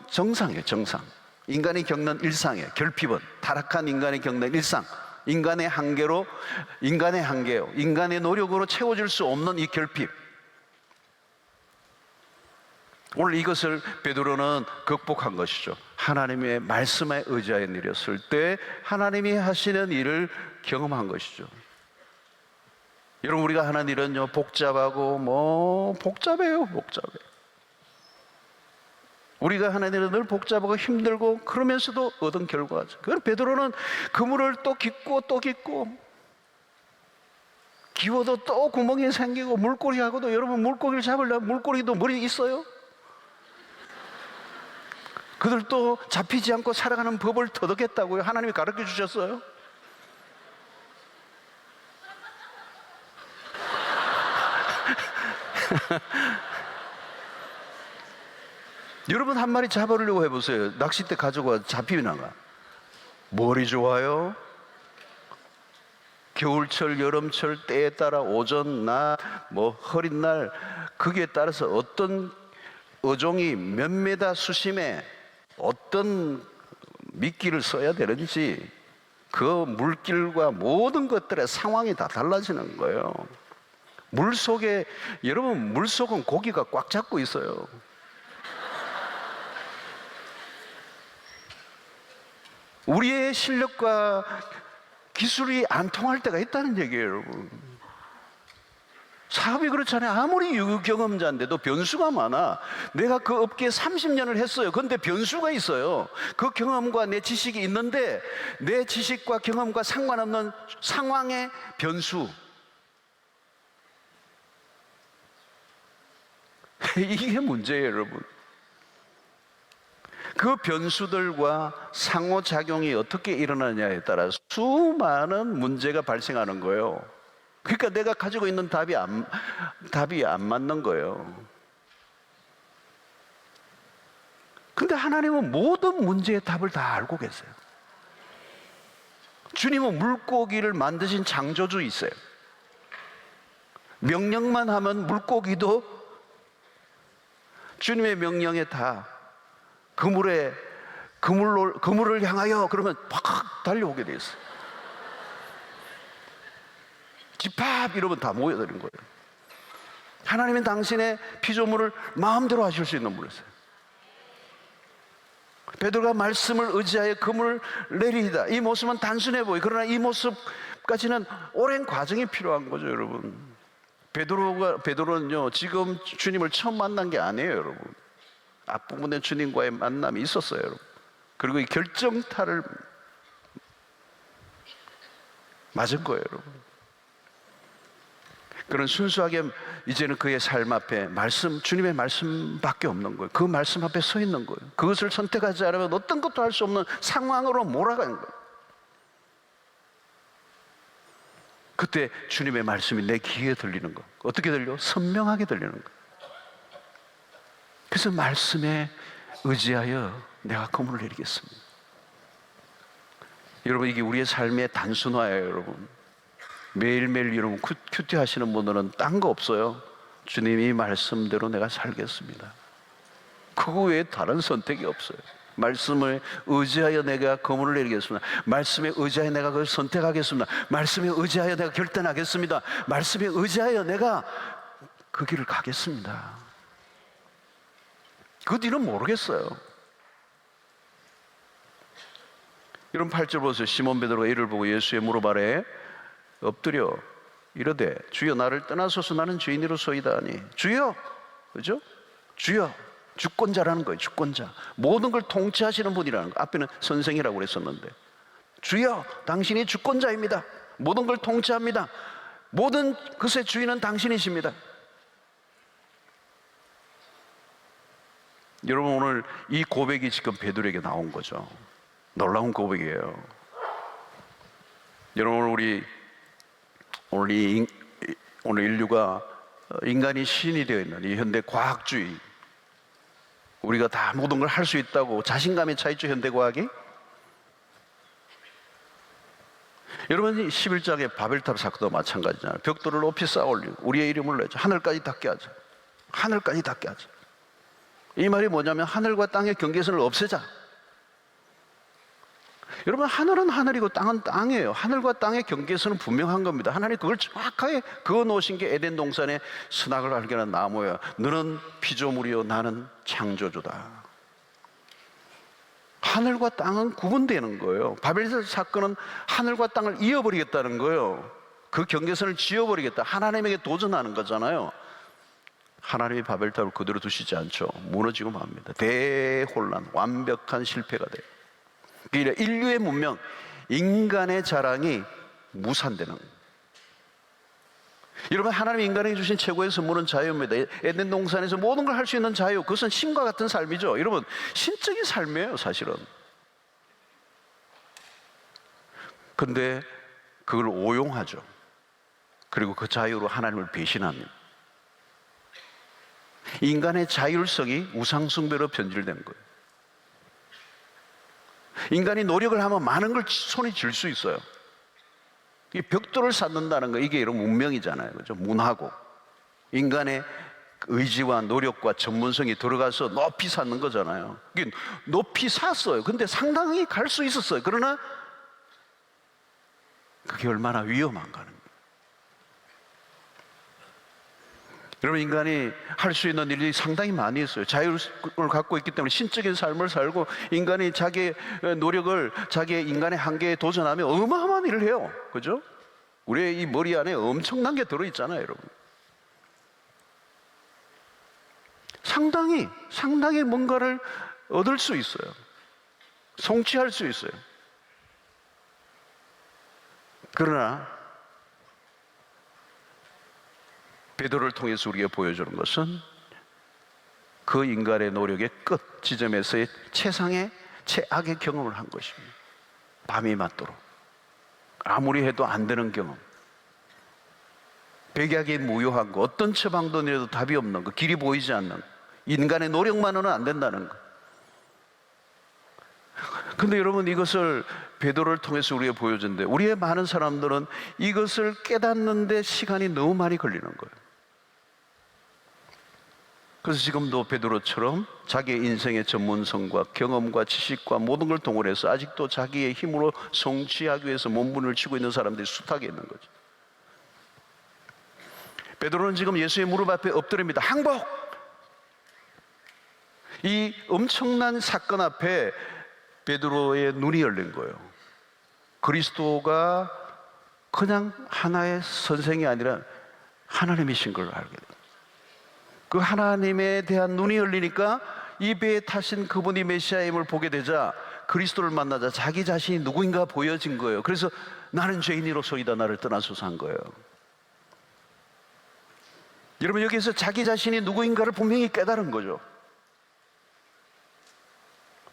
정상이에요. 정상. 인간이 겪는 일상이에요. 결핍은 타락한 인간이 겪는 일상. 인간의 한계예요. 인간의 노력으로 채워질 수 없는 이 결핍. 오늘 이것을 베드로는 극복한 것이죠. 하나님의 말씀에 의지하여 내렸을 때 하나님이 하시는 일을 경험한 것이죠. 여러분, 우리가 하는 일은요, 복잡하고 복잡해요. 우리가 하는 일은 늘 복잡하고 힘들고 그러면서도 얻은 결과죠. 그건 베드로는 그물을 또 깃고 기워도 또 구멍이 생기고 물고기하고도, 여러분, 물고기를 잡으려면 물고기도 머리 있어요? 그들도 잡히지 않고 살아가는 법을 터득했다고요. 하나님이 가르쳐 주셨어요. 여러분, 한 마리 잡으려고 해보세요. 낚싯대 가지고 와서 잡히나가. 머리 좋아요? 겨울철, 여름철, 때에 따라 오전, 낮, 흐린 날, 거기에 따라서 어떤 어종이 몇 메다 수심에 어떤 미끼를 써야 되는지 그 물길과 모든 것들의 상황이 다 달라지는 거예요. 물속에, 여러분, 물속은 고기가 꽉 잡고 있어요. 우리의 실력과 기술이 안 통할 때가 있다는 얘기예요, 여러분. 사업이 그렇잖아요. 아무리 유경험자인데도 변수가 많아. 내가 그 업계에 30년을 했어요. 그런데 변수가 있어요. 그 경험과 내 지식이 있는데 내 지식과 경험과 상관없는 상황의 변수. 이게 문제예요, 여러분. 그 변수들과 상호작용이 어떻게 일어나냐에 따라 수많은 문제가 발생하는 거예요. 그러니까 내가 가지고 있는 답이 안 맞는 거예요. 근데 하나님은 모든 문제의 답을 다 알고 계세요. 주님은 물고기를 만드신 창조주이세요. 명령만 하면 물고기도 주님의 명령에 다 그물을 향하여 그러면 팍 달려오게 돼 있어요. 집합 이러면 다 모여드는 거예요. 하나님은 당신의 피조물을 마음대로 하실 수 있는 분이세요. 베드로가 말씀을 의지하여 그물을 내리이다. 이 모습은 단순해 보여요. 그러나 이 모습까지는 오랜 과정이 필요한 거죠, 여러분. 베드로는요, 지금 주님을 처음 만난 게 아니에요, 여러분. 앞부분에 주님과의 만남이 있었어요, 여러분. 그리고 이 결정타를 맞은 거예요, 여러분. 그런 순수하게 이제는 그의 삶 앞에 주님의 말씀밖에 없는 거예요. 그 말씀 앞에 서 있는 거예요. 그것을 선택하지 않으면 어떤 것도 할 수 없는 상황으로 몰아가는 거예요. 그때 주님의 말씀이 내 귀에 들리는 거. 어떻게 들려? 선명하게 들리는 거. 그래서 말씀에 의지하여 내가 그물을 내리겠습니다. 여러분, 이게 우리의 삶의 단순화예요, 여러분. 매일매일 여러분 큐티 하시는 분들은 딴 거 없어요. 주님이 말씀대로 내가 살겠습니다. 그거 외에 다른 선택이 없어요. 말씀을 의지하여 내가 거문을 내리겠습니다. 말씀에 의지하여 내가 그걸 선택하겠습니다. 말씀에 의지하여 내가 결단하겠습니다. 말씀에 의지하여 내가 그 길을 가겠습니다. 그 뒤는 모르겠어요. 이런 8절 보세요. 시몬 베드로가 이를 보고 예수의 무릎 아래 엎드려 이르되 주여 나를 떠나소서 나는 죄인이로소이다 하니 주여, 그죠? 주여, 주권자라는 거예요. 주권자, 모든 걸 통치하시는 분이라는 거. 앞에는 선생이라고 그랬었는데 주여 당신이 주권자입니다. 모든 걸 통치합니다. 모든 것의 주인은 당신이십니다. 여러분, 오늘 이 고백이 지금 베드로에게 나온 거죠. 놀라운 고백이에요. 여러분, 오늘 인류가 인간이 신이 되어 있는 이 현대 과학주의, 우리가 다 모든 걸 할 수 있다고 자신감에 차 있죠, 현대 과학이. 여러분, 이 11장의 바벨탑 사건도 마찬가지잖아요. 벽돌을 높이 쌓아 올리고 우리의 이름을 내죠. 하늘까지 닿게 하자. 하늘까지 닿게 하자. 이 말이 뭐냐면 하늘과 땅의 경계선을 없애자. 여러분, 하늘은 하늘이고 땅은 땅이에요. 하늘과 땅의 경계선은 분명한 겁니다. 하나님 그걸 정확하게 그어 놓으신 게 에덴 동산의 선악을 알게 하는 나무야. 너는 피조물이요 나는 창조주다. 하늘과 땅은 구분되는 거예요. 바벨탑 사건은 하늘과 땅을 이어버리겠다는 거예요. 그 경계선을 지어버리겠다. 하나님에게 도전하는 거잖아요. 하나님이 바벨탑을 그대로 두시지 않죠. 무너지고 맙니다. 대혼란, 완벽한 실패가 돼요. 그러니까 인류의 문명, 인간의 자랑이 무산되는 거예요. 여러분, 하나님이 인간에게 주신 최고의 선물은 자유입니다. 에덴 동산에서 모든 걸 할 수 있는 자유, 그것은 신과 같은 삶이죠. 여러분, 신적인 삶이에요, 사실은. 근데 그걸 오용하죠. 그리고 그 자유로 하나님을 배신합니다. 인간의 자율성이 우상숭배로 변질된 거예요. 인간이 노력을 하면 많은 걸 손에 쥘 수 있어요. 이 벽돌을 쌓는다는 거, 이게 이런 문명이잖아요. 그죠? 문화고. 인간의 의지와 노력과 전문성이 들어가서 높이 쌓는 거잖아요. 높이 샀어요. 근데 상당히 갈 수 있었어요. 그러나 그게 얼마나 위험한가는 거예요. 여러분, 인간이 할 수 있는 일이 상당히 많이 있어요. 자유를 갖고 있기 때문에 신적인 삶을 살고 인간이 자기의 노력을, 자기의 인간의 한계에 도전하며 어마어마한 일을 해요. 그죠? 우리의 이 머리 안에 엄청난 게 들어있잖아요, 여러분. 상당히 뭔가를 얻을 수 있어요. 성취할 수 있어요. 그러나 베드로를 통해서 우리가 보여주는 것은 그 인간의 노력의 끝 지점에서의 최상의 최악의 경험을 한 것입니다. 밤이 맞도록 아무리 해도 안 되는 경험, 백약이 무효한 거, 어떤 처방도 내려도 답이 없는 거, 길이 보이지 않는 거, 인간의 노력만으로는 안 된다는 거. 근데 여러분, 이것을 베드로를 통해서 우리가 보여준데 우리의 많은 사람들은 이것을 깨닫는데 시간이 너무 많이 걸리는 거예요. 그래서 지금도 베드로처럼 자기의 인생의 전문성과 경험과 지식과 모든 걸 동원해서 아직도 자기의 힘으로 성취하기 위해서 몸부림을 치고 있는 사람들이 숱하게 있는 거죠. 베드로는 지금 예수의 무릎 앞에 엎드립니다. 항복! 이 엄청난 사건 앞에 베드로의 눈이 열린 거예요. 그리스도가 그냥 하나의 선생이 아니라 하나님이신 걸 알게 돼요. 그 하나님에 대한 눈이 열리니까 이 배에 타신 그분이 메시아임을 보게 되자 그리스도를 만나자 자기 자신이 누구인가 보여진 거예요. 그래서 나는 죄인이로소이다 나를 떠나소서 한 거예요. 여러분, 여기에서 자기 자신이 누구인가를 분명히 깨달은 거죠.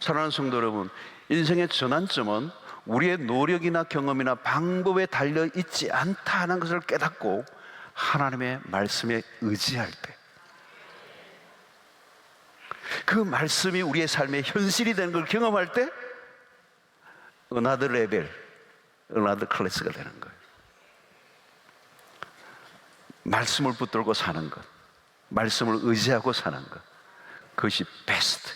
사랑하는 성도 여러분, 인생의 전환점은 우리의 노력이나 경험이나 방법에 달려 있지 않다는 것을 깨닫고 하나님의 말씀에 의지할 때, 그 말씀이 우리의 삶의 현실이 되는 걸 경험할 때 another level, another class가 되는 거예요. 말씀을 붙들고 사는 것, 말씀을 의지하고 사는 것, 그것이 베스트.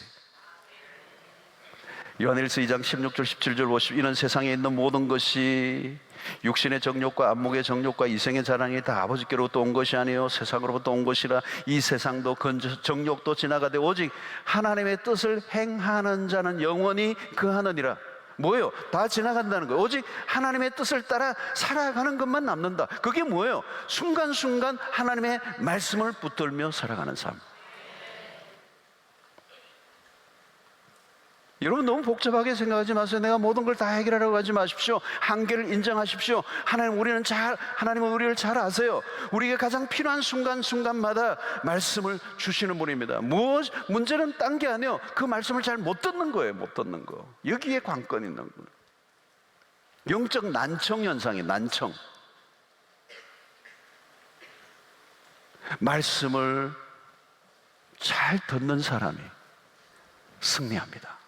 요한일서 2장 16절 17절 50 이는 세상에 있는 모든 것이 육신의 정욕과 안목의 정욕과 이생의 자랑이 다 아버지께로부터 온 것이 아니요 세상으로부터 온 것이라. 이 세상도 그 정욕도 지나가되 오직 하나님의 뜻을 행하는 자는 영원히 그하느니라. 뭐예요? 다 지나간다는 거예요. 오직 하나님의 뜻을 따라 살아가는 것만 남는다. 그게 뭐예요? 순간순간 하나님의 말씀을 붙들며 살아가는 삶. 여러분 너무 복잡하게 생각하지 마세요. 내가 모든 걸 다 해결하려고 하지 마십시오. 한계를 인정하십시오. 하나님은 우리를 잘 아세요. 우리에게 가장 필요한 순간순간마다 말씀을 주시는 분입니다. 문제는 딴 게 아니에요. 그 말씀을 잘 못 듣는 거예요. 못 듣는 거. 여기에 관건이 있는 거예요. 영적 난청 현상이 난청. 말씀을 잘 듣는 사람이 승리합니다.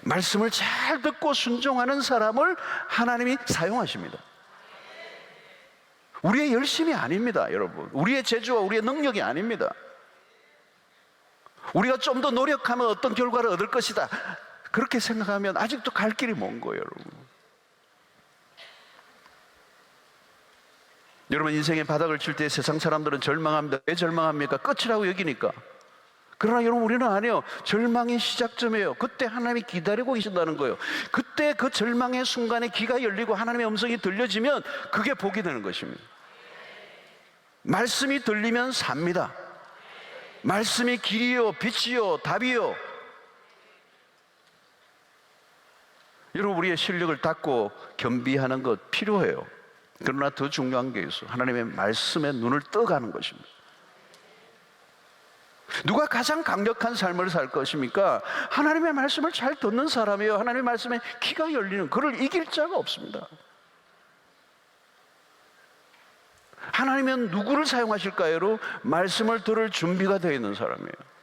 말씀을 잘 듣고 순종하는 사람을 하나님이 사용하십니다. 우리의 열심이 아닙니다, 여러분. 우리의 재주와 우리의 능력이 아닙니다. 우리가 좀 더 노력하면 어떤 결과를 얻을 것이다, 그렇게 생각하면 아직도 갈 길이 먼 거예요, 여러분. 여러분 인생의 바닥을 칠 때 세상 사람들은 절망합니다. 왜 절망합니까? 끝이라고 여기니까. 그러나 여러분 우리는 아니에요. 절망의 시작점이에요. 그때 하나님이 기다리고 계신다는 거예요. 그때 그 절망의 순간에 귀가 열리고 하나님의 음성이 들려지면 그게 복이 되는 것입니다. 말씀이 들리면 삽니다. 말씀이 길이요 빛이요 답이요. 여러분 우리의 실력을 닫고 겸비하는 것 필요해요. 그러나 더 중요한 게 있어요. 하나님의 말씀에 눈을 떠가는 것입니다. 누가 가장 강력한 삶을 살 것입니까? 하나님의 말씀을 잘 듣는 사람이에요. 하나님의 말씀에 귀가 열리는, 그를 이길 자가 없습니다. 하나님은 누구를 사용하실까요? 말씀을 들을 준비가 되어 있는 사람이에요.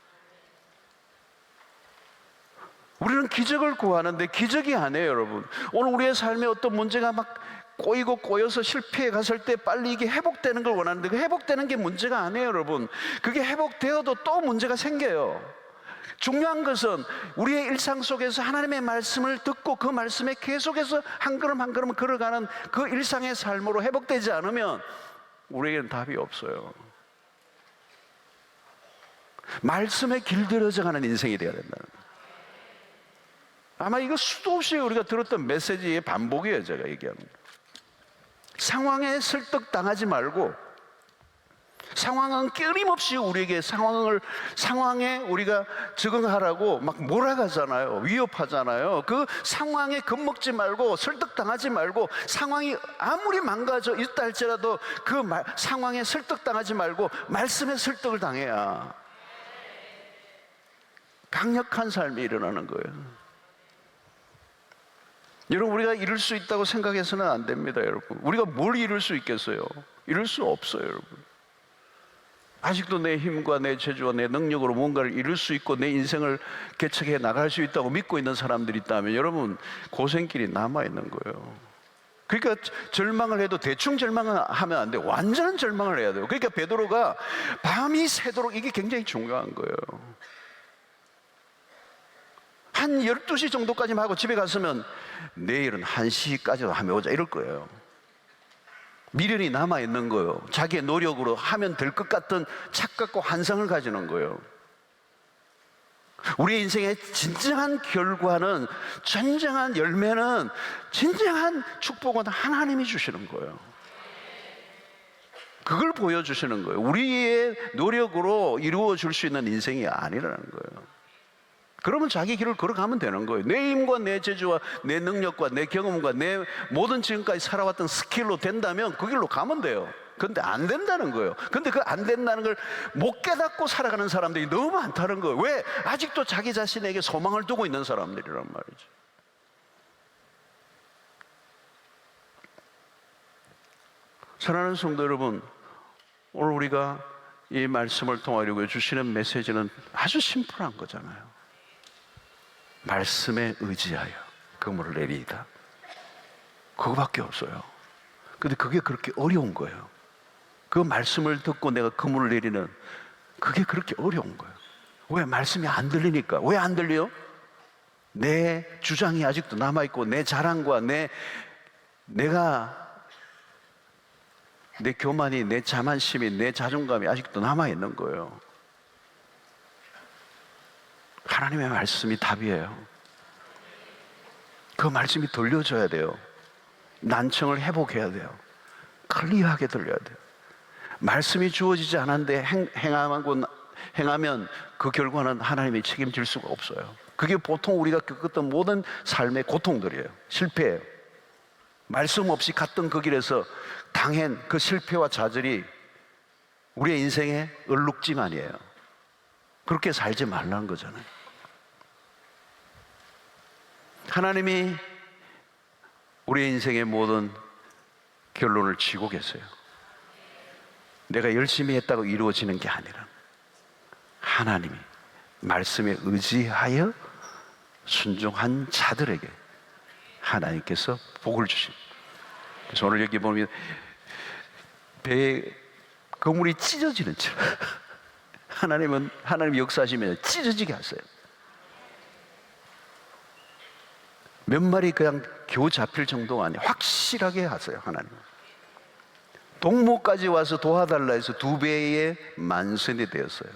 우리는 기적을 구하는데 기적이 아니에요, 여러분. 오늘 우리의 삶에 어떤 문제가 막 꼬이고 꼬여서 실패해 갔을 때 빨리 이게 회복되는 걸 원하는데 그 회복되는 게 문제가 아니에요, 여러분. 그게 회복되어도 또 문제가 생겨요. 중요한 것은 우리의 일상 속에서 하나님의 말씀을 듣고 그 말씀에 계속해서 한 걸음 한 걸음 걸어가는 그 일상의 삶으로 회복되지 않으면 우리에게는 답이 없어요. 말씀에 길들여져가는 인생이 되어야 된다는 거예요. 아마 이거 수도 없이 우리가 들었던 메시지의 반복이에요, 제가 얘기하는 거. 상황에 설득당하지 말고, 상황은 끊임없이 우리에게 상황에 우리가 적응하라고 막 몰아가잖아요. 위협하잖아요. 그 상황에 겁먹지 말고 설득당하지 말고, 상황이 아무리 망가져 있다 할지라도 그 상황에 설득당하지 말고 말씀에 설득을 당해야 강력한 삶이 일어나는 거예요. 여러분 우리가 이룰 수 있다고 생각해서는 안 됩니다, 여러분. 우리가 뭘 이룰 수 있겠어요? 이룰 수 없어요, 여러분. 아직도 내 힘과 내 재주와 내 능력으로 뭔가를 이룰 수 있고 내 인생을 개척해 나갈 수 있다고 믿고 있는 사람들이 있다면 여러분 고생길이 남아있는 거예요. 그러니까 절망을 해도 대충 절망하면 안 돼요. 완전한 절망을 해야 돼요. 그러니까 베드로가 밤이 새도록, 이게 굉장히 중요한 거예요. 한 12시 정도까지만 하고 집에 갔으면 내일은 1시까지도 하면 오자 이럴 거예요. 미련이 남아있는 거예요. 자기의 노력으로 하면 될 것 같은 착각과 환상을 가지는 거예요. 우리의 인생의 진정한 결과는, 진정한 열매는, 진정한 축복은 하나님이 주시는 거예요. 그걸 보여주시는 거예요. 우리의 노력으로 이루어 줄 수 있는 인생이 아니라는 거예요. 그러면 자기 길을 걸어가면 되는 거예요. 내 힘과 내 재주와 내 능력과 내 경험과 내 모든 지금까지 살아왔던 스킬로 된다면 그 길로 가면 돼요. 그런데 안 된다는 거예요. 그런데 그 안 된다는 걸 못 깨닫고 살아가는 사람들이 너무 많다는 거예요. 왜? 아직도 자기 자신에게 소망을 두고 있는 사람들이란 말이죠. 사랑하는 성도 여러분, 오늘 우리가 이 말씀을 통하여 주시는 메시지는 아주 심플한 거잖아요. 말씀에 의지하여 그물을 내리이다. 그거밖에 없어요. 근데 그게 그렇게 어려운 거예요. 그 말씀을 듣고 내가 그물을 내리는, 그게 그렇게 어려운 거예요. 왜? 말씀이 안 들리니까. 왜 안 들려요? 내 주장이 아직도 남아있고 내 자랑과 내가 내 교만이, 내 자만심이, 내 자존감이 아직도 남아있는 거예요. 하나님의 말씀이 답이에요. 그 말씀이 들려줘야 돼요. 난청을 회복해야 돼요. 클리어하게 들려야 돼요. 말씀이 주어지지 않았는데 행하면 그 결과는 하나님이 책임질 수가 없어요. 그게 보통 우리가 겪었던 모든 삶의 고통들이에요. 실패예요. 말씀 없이 갔던 그 길에서 당한 그 실패와 좌절이 우리의 인생의 얼룩짐 아니에요. 그렇게 살지 말라는 거잖아요. 하나님이 우리의 인생의 모든 결론을 쥐고 계세요. 내가 열심히 했다고 이루어지는 게 아니라 하나님이 말씀에 의지하여 순종한 자들에게 하나님께서 복을 주십니다. 그래서 오늘 여기 보면 배에 그물이 찢어지는 줄 하나님 역사하시면 찢어지게 하세요. 몇 마리 그냥 겨우 잡힐 정도가 아니에요. 확실하게 하세요. 하나님. 동무까지 와서 도와달라 해서 2배의 만선이 되었어요.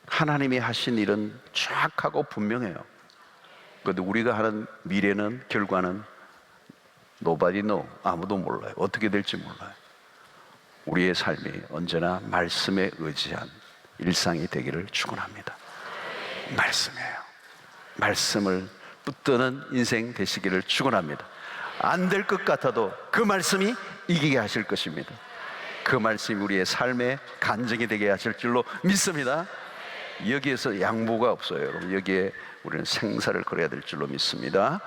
하나님이 하신 일은 정확하고 분명해요. 그런데 우리가 하는 미래는, 결과는 nobody know, 아무도 몰라요. 어떻게 될지 몰라요. 우리의 삶이 언제나 말씀에 의지한 일상이 되기를 축원합니다. 말씀이에요. 말씀을 붙드는 인생 되시기를 축원합니다. 안 될 것 같아도 그 말씀이 이기게 하실 것입니다. 그 말씀이 우리의 삶의 간증이 되게 하실 줄로 믿습니다. 여기에서 양보가 없어요, 여러분. 여기에 우리는 생사를 걸어야 될 줄로 믿습니다.